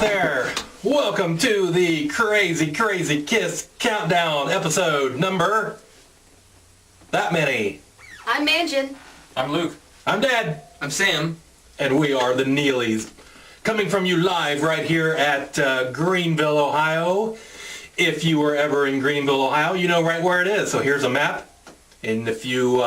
there. Welcome to the Krazy Krazy KISS Countdown episode number... that many. I'm Manjin. I'm Luke. I'm Dad. I'm Sam. And we are the Nealeighs. Coming from you live right here at Greenville, Ohio. If you were ever in Greenville, Ohio, you know right where it is. So here's a map. And if you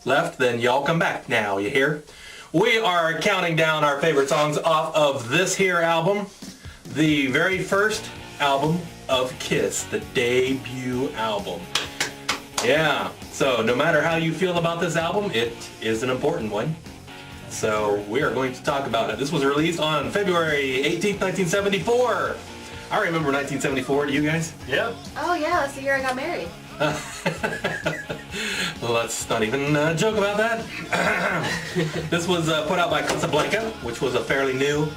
left, then y'all come back now, you hear? We are counting down our favorite songs off of this here album. The very first album of KISS, the debut album. Yeah, so no matter how you feel about this album, it is an important one. So we are going to talk about it. This was released on February 18th, 1974. I remember 1974, do you guys? Yeah. Oh yeah, that's the year I got married. Let's not even joke about that. This was put out by Casablanca, which was a fairly new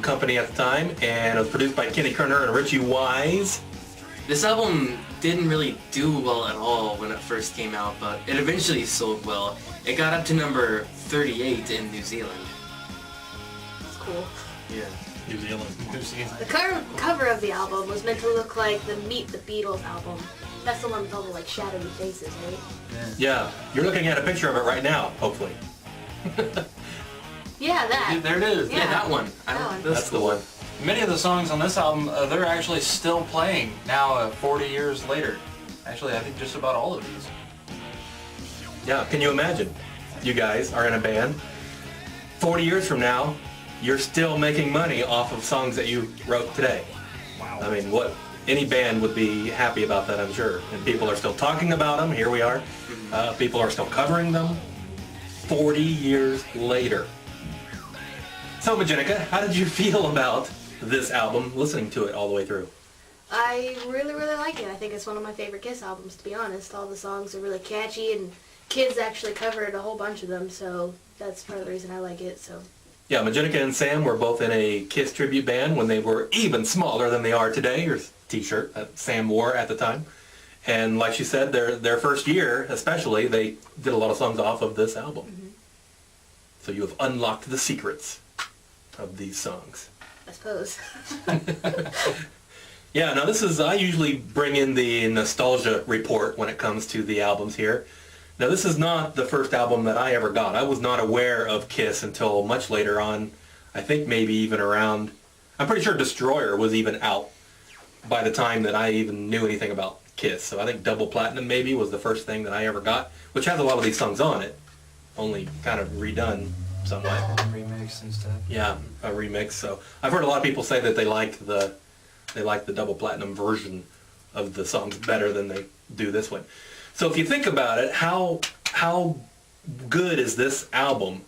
company at the time, and it was produced by Kenny Kerner and Richie Wise. This album didn't really do well at all when it first came out, but it eventually sold well. It got up to number 38 in New Zealand. That's cool. Yeah. New Zealand. The cover of the album was meant to look like the Meet the Beatles album. That's the one with all the like shadowy faces, right? Yeah, you're looking at a picture of it right now, hopefully. Yeah, that. There it is. Yeah, that one. That one. That's the one. Many of the songs on this album, they're actually still playing now 40 years later. Actually, I think just about all of these. Yeah, can you imagine? You guys are in a band. 40 years from now, you're still making money off of songs that you wrote today. Wow. I mean, any band would be happy about that, I'm sure. And people are still talking about them. Here we are. People are still covering them 40 years later. So, Majenica, how did you feel about this album, listening to it all the way through? I really, really like it. I think it's one of my favorite KISS albums, to be honest. All the songs are really catchy, and kids actually covered a whole bunch of them, so that's part of the reason I like it. So. Yeah, Majenica and Sam were both in a KISS tribute band when they were even smaller than they are today. Your t-shirt that Sam wore at the time. And like she said, their first year, especially, they did a lot of songs off of this album. Mm-hmm. So you have unlocked the secrets of these songs. I suppose. Yeah, now I usually bring in the nostalgia report when it comes to the albums here. Now this is not the first album that I ever got. I was not aware of KISS until much later on. I think maybe even around, I'm pretty sure Destroyer was even out by the time that I even knew anything about KISS. So I think Double Platinum maybe was the first thing that I ever got, which has a lot of these songs on it, only kind of redone somewhat. Remix and stuff. Yeah, a remix. So I've heard a lot of people say that they like the Double Platinum version of the songs better than they do this one. So if you think about it, how good is this album?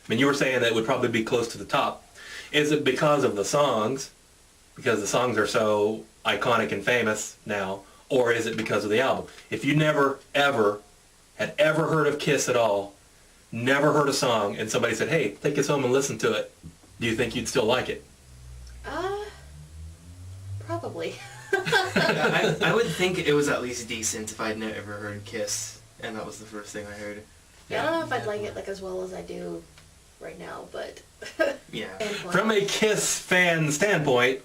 I mean, you were saying that it would probably be close to the top. Is it because of the songs? Because the songs are so iconic and famous now, or is it because of the album? If you never had ever heard of KISS at all, never heard a song, and somebody said, "Hey, take this home and listen to it," do you think you'd still like it? Probably. I would think it was at least decent if I'd never heard KISS, and that was the first thing I heard. Yeah, I don't know if I'd like it like as well as I do right now, but... Yeah. From a KISS fan standpoint,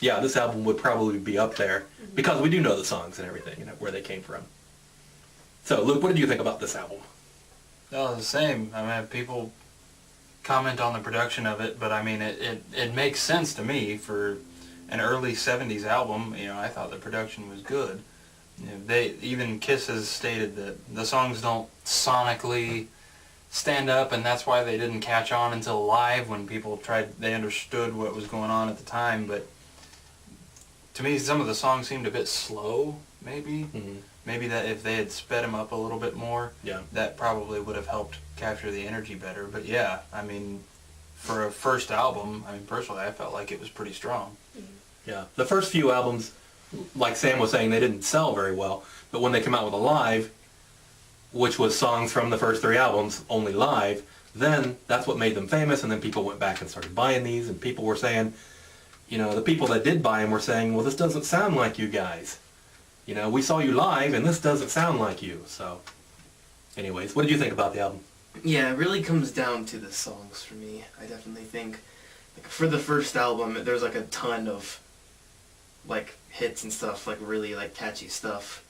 yeah, this album would probably be up there, because we do know the songs and everything, where they came from. So, Luke, what did you think about this album? Oh, the same. I mean, people comment on the production of it, but I mean, it makes sense to me for an early 70s album. I thought the production was good. Even KISS has stated that the songs don't sonically stand up, and that's why they didn't catch on until live when people they understood what was going on at the time. But to me, some of the songs seemed a bit slow, maybe. Mm-hmm. Maybe that if they had sped them up a little bit more, that probably would have helped capture the energy better. But yeah, I mean, for a first album, I mean, personally, I felt like it was pretty strong. Yeah, the first few albums, like Sam was saying, they didn't sell very well. But when they came out with a live, which was songs from the first three albums, only live, then that's what made them famous, and then people went back and started buying these, and people were saying, the people that did buy them were saying, well, this doesn't sound like you guys. We saw you live, and this doesn't sound like you. So, anyways, what did you think about the album? Yeah, it really comes down to the songs for me. I definitely think for the first album, there's like a ton of like hits and stuff, like really like catchy stuff.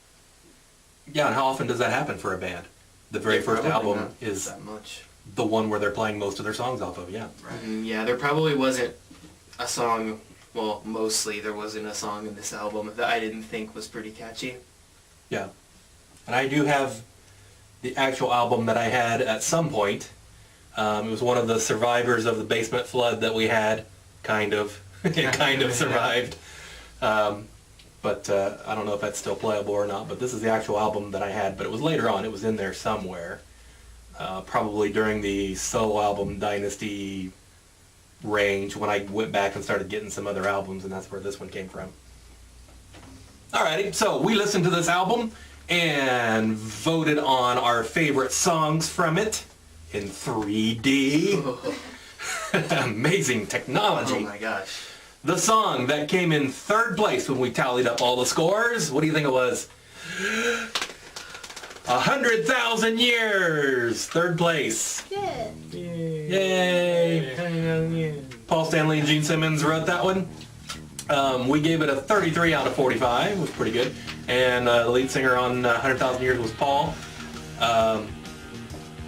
Yeah, and how often does that happen for a band? The very first Probably album not is that much. the one where they're playing most of their songs off of, yeah. Yeah, there probably wasn't a song. Well, mostly there wasn't a song in this album that I didn't think was pretty catchy. Yeah. And I do have the actual album that I had at some point. It was one of the survivors of the basement flood that we had, kind of. It kind of survived. But I don't know if that's still playable or not, but this is the actual album that I had, but it was later on. It was in there somewhere. Probably during the solo album Dynasty range when I went back and started getting some other albums, and that's where this one came from. Alrighty, so we listened to this album and voted on our favorite songs from it in 3D. Amazing technology. Oh my gosh. The song that came in third place when we tallied up all the scores, what do you think it was? 100,000 Years, third place. Yeah. Yay! Paul Stanley and Gene Simmons wrote that one. We gave it a 33 out of 45, was pretty good. And the lead singer on 100,000 Years was Paul.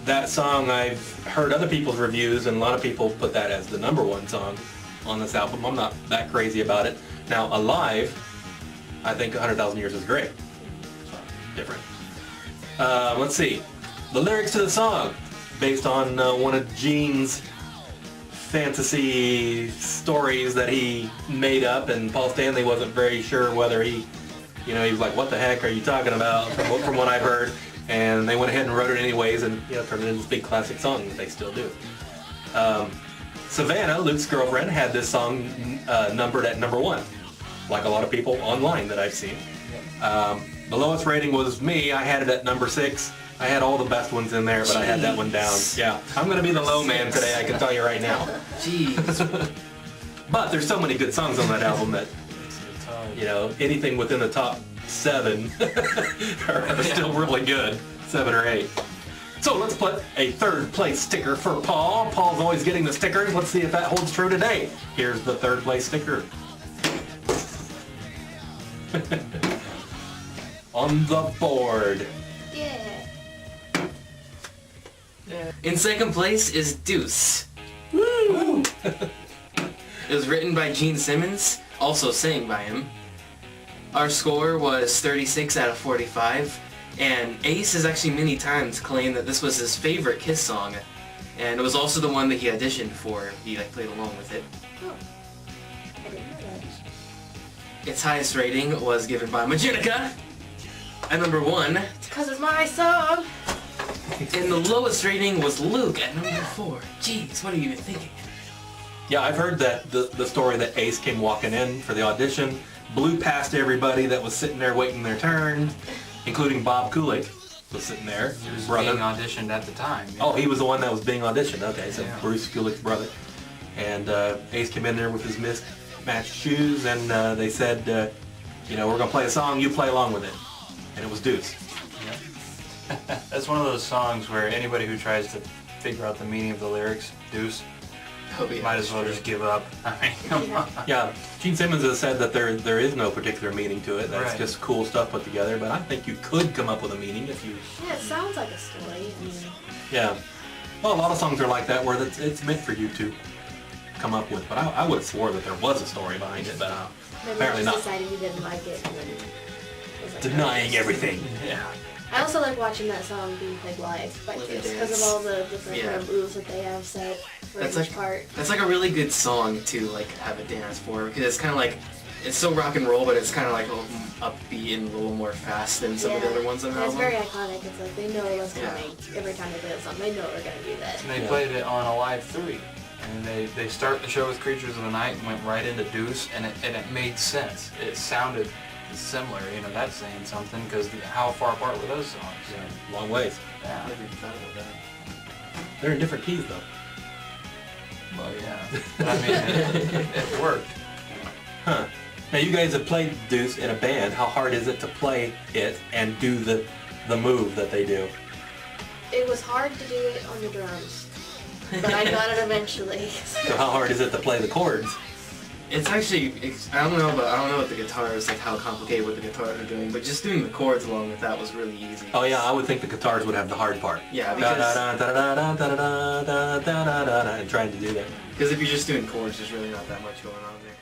That song, I've heard other people's reviews, and a lot of people put that as the #1 song on this album. I'm not that crazy about it. Now, Alive, I think 100,000 Years is great. Different. Let's see. The lyrics to the song, based on one of Gene's fantasy stories that he made up, and Paul Stanley wasn't very sure whether he was like, what the heck are you talking about, from what I've heard. And they went ahead and wrote it anyways, and turned it into this big classic song that they still do. Savannah, Luke's girlfriend, had this song numbered at #1, like a lot of people online that I've seen. The lowest rating was me. I had it at #6. I had all the best ones in there, but I had that one down. Yeah, I'm going to be the low man today, I can tell you right now. Jeez. But there's so many good songs on that album that, anything within the top 7 are still really good. 7 or 8. So let's put a third place sticker for Paul. Paul's always getting the stickers. Let's see if that holds true today. Here's the third place sticker. On the board. Yeah. In second place is Deuce. Woo! It was written by Gene Simmons, also sang by him. Our score was 36 out of 45, and Ace has actually many times claimed that this was his favorite Kiss song, and it was also the one that he auditioned for. He played along with it. Oh. I didn't know that. Its highest rating was given by Majenica at #1, Because it's my song. and the lowest rating was Luke at #4. Jeez, what are you even thinking? Yeah, I've heard that the story that Ace came walking in for the audition, blew past everybody that was sitting there waiting their turn, including Bob Kulick was sitting there. He was brother. being auditioned at the time. Yeah. Oh, he was the one that was being auditioned. Okay, so Yeah. Bruce Kulick's brother. And Ace came in there with his mismatched shoes, and they said, we're going to play a song, you play along with it. And it was Deuce. That's one of those songs where anybody who tries to figure out the meaning of the lyrics, Deuce, Oh, yeah, might as well just give up. I mean, come on. Yeah, Gene Simmons has said that there is no particular meaning to it. That's Right. just cool stuff put together. But I think you could come up with a meaning if you... Yeah, it sounds like a story. I mean, Yeah. Well, a lot of songs are like that where it's meant for you to come up with. But I would have swore that there was a story behind it, but maybe apparently I not. just decided you didn't like it. And then was like, Denying everything. Yeah. I also like watching that song being played live by With the Kiss because dance. of all the different Yeah. kind of moves that they have set for That's each like- part. That's like a really good song to have a dance for, because it's kind of like, it's so rock and roll, but it's kind of like a little upbeat and a little more fast than some of the other ones on the Yeah, it's album. very iconic. It's like they know what's Yeah. coming every time they play a song. They know they're gonna do that. And they Yeah. played it on Alive 3. And they start the show with Creatures of the Night and went right into Deuce, and it made sense. It sounded similar, that's saying something, because how far apart were those songs? Yeah, long ways. I Yeah. never even thought about that. They're in different keys, though. Well, yeah. But I mean, it worked. Huh. Now, you guys have played Deuce in a band. How hard is it to play it and do the move that they do? It was hard to do it on the drums. but I got it eventually. So how hard is it to play the chords? It's actually, I don't know what the guitars, like how complicated what the guitars are doing, but just doing the chords along with that was really easy. Oh yeah, I would think the guitars would have the hard part. Yeah, because And trying to do that. if you're just doing chords, there's really not that much going on there.